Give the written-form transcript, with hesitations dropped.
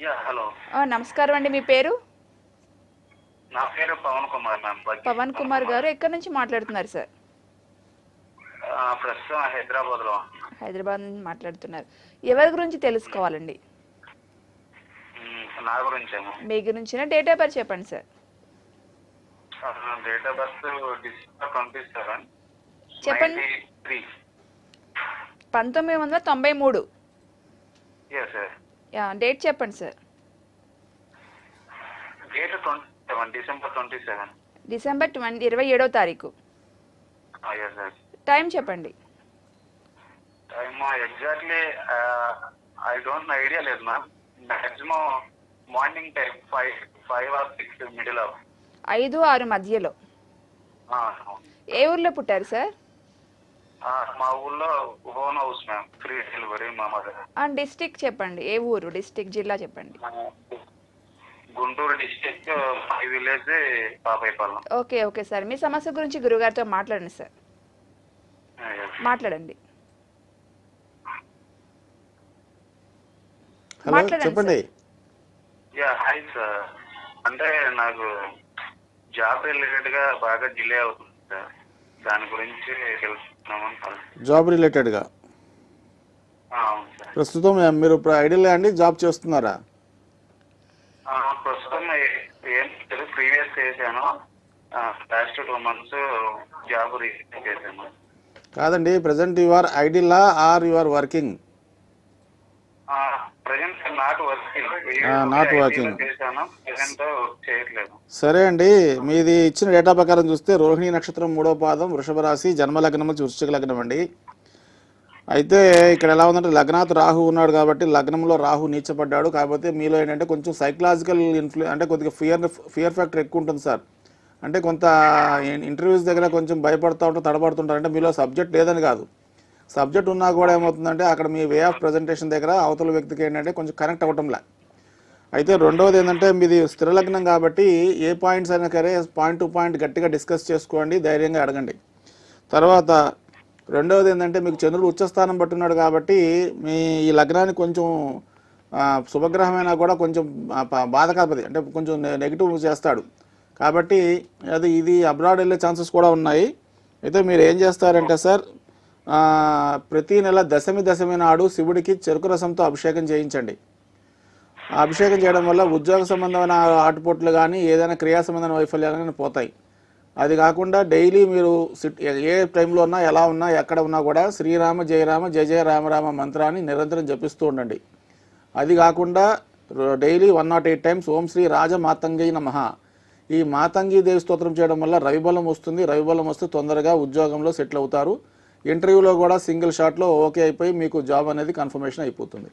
Yeah hello. నమస్కారం అండి, మీ పేరు? నా పేరు పవన్ కుమార్ మ్యామ్. పవన్ కుమార్ గారు ఎక్కడి నుంచి మాట్లాడుతున్నారు సార్? ప్రస్తుతం హైదరాబాద్ లో. హైదరాబాద్ నుంచి మాట్లాడుతున్నారు. ఎవరి గురించి తెలుసుకోవాలండి? నా గురించేమో. మీ గురించిన డేట్ ఆఫ్ బర్త్ చెప్పండి sir. Date of birth December 27, చెప్పండి. 93. 1993. Yes sir. డేట్ చెప్పండి సార్. Date 27, December 27. డిసెంబర్ 27వ తారీఖు. Yes sir. టైం చెప్పండి. Time exactly I don't idea లేదు ma'am. Maximum morning time 5 or 6 middle of. 5-6 మధ్యలో. ఏ ఊర్లో పుట్టారు సార్? మా ఊళ్ళో own house ma'am, free delivery మా మదర్. డిస్టిక్ చెప్పండి. ఏ ఊరు, డిస్టిక్, జిల్లా చెప్పండి. Guntur district, village Papaipalem. Okay sir, మీ సమస్య గురించి గురుగారితో మాట్లాడండి సార్. మాట్లాడండి. హలో, చెప్పండి. Yeah hi sir. అంటే నాకు జాబ్ రిలేటెడ్ గా బాగా డిలే అవుతుంది సార్. దాని గురించి తెలుసుకున్నామని. జాబ్ రిలేటెడ్గా అవును సార్. ప్రస్తుతం మీరు ఇప్పుడు ఐడియల్ అండి జాబ్ చేస్తున్నారా? ప్రస్తుతం ఏం ప్రీవియస్ చేశాను. లాస్ట్ 2 months జాబ్ రిలీజ్ చేశాను. కాదండి, ప్రజెంట్ యు ఆర్ ఐడియలా are you are working? Present not working. Not working. చేశాను, ప్రెజెంట్ చేయట్లేదు. సరే అండి, మీది ఇచ్చిన డేటా ప్రకారం చూస్తే రోహిణి నక్షత్రం 3వ పాదం, వృషభ రాశి, జన్మ లగ్నం వచ్చి వృశ్చిక లగ్నం అండి. అయితే ఇక్కడ ఎలా ఉందంటే లగ్నాత్ రాహు ఉన్నాడు కాబట్టి లగ్నంలో రాహు నీచపడ్డాడు. కాకపోతే మీలో ఏంటంటే కొంచెం సైకలాజికల్ అంటే కొద్దిగా ఫియర్ ఫ్యాక్టర్ ఎక్కువ ఉంటుంది సార్. అంటే కొంత ఇంటర్వ్యూస్ దగ్గర కొంచెం భయపడుతూ ఉంటారు, తడబడుతుంటారు. అంటే మీలో సబ్జెక్ట్ లేదని కాదు, సబ్జెక్ట్ ఉన్నా కూడా ఏమవుతుందంటే అక్కడ మీ వే ఆఫ్ ప్రజెంటేషన్ దగ్గర అవతల వ్యక్తికి ఏంటంటే కొంచెం కనెక్ట్ అవ్వటంలే. అయితే రెండవది ఏంటంటే మీది స్థిర లగ్నం కాబట్టి ఏ పాయింట్స్ అయినా సరే పాయింట్ టు పాయింట్ గట్టిగా డిస్కస్ చేసుకోండి, ధైర్యంగా అడగండి. తర్వాత రెండవది ఏంటంటే మీకు చంద్రుడు ఉచ్చస్థానం పట్టున్నాడు కాబట్టి మీ ఈ లగ్నాన్ని కొంచెం శుభగ్రహమైనా కూడా కొంచెం బాధకాపది, అంటే కొంచెం నెగిటివ్ చేస్తాడు. కాబట్టి ఇది అబ్రాడ్ వెళ్ళే ఛాన్సెస్ కూడా ఉన్నాయి. అయితే మీరు ఏం చేస్తారంటే సార్, ప్రతి నెల దశమి నాడు శివుడికి చెరుకు రసంతో అభిషేకం చేయించండి. ఆ అభిషేకం చేయడం వల్ల ఉద్యోగ సంబంధమైన ఆటుపోట్లు కానీ ఏదైనా క్రియా సంబంధమైన వైఫల్యాలు కానీ పోతాయి. అది కాకుండా డైలీ మీరు ఏ టైంలో ఉన్నా, ఎలా ఉన్నా, ఎక్కడ ఉన్నా కూడా శ్రీరామ జయరామ జయ జయ రామరామ మంత్రాన్ని నిరంతరం జపిస్తూ ఉండండి. అది కాకుండా డైలీ 108 times ఓం శ్రీ రాజ మాతంగీ నమః, ఈ మాతంగీ దేవి స్తోత్రం చేయడం వల్ల రవిబలం వస్తుంది. రవిబలం వస్తే తొందరగా ఉద్యోగంలో సెటిల్ అవుతారు. ఇంటర్వ్యూలో కూడా సింగిల్ షాట్లో ఓకే అయిపోయి మీకు జాబ్ అనేది కన్ఫర్మేషన్ అయిపోతుంది.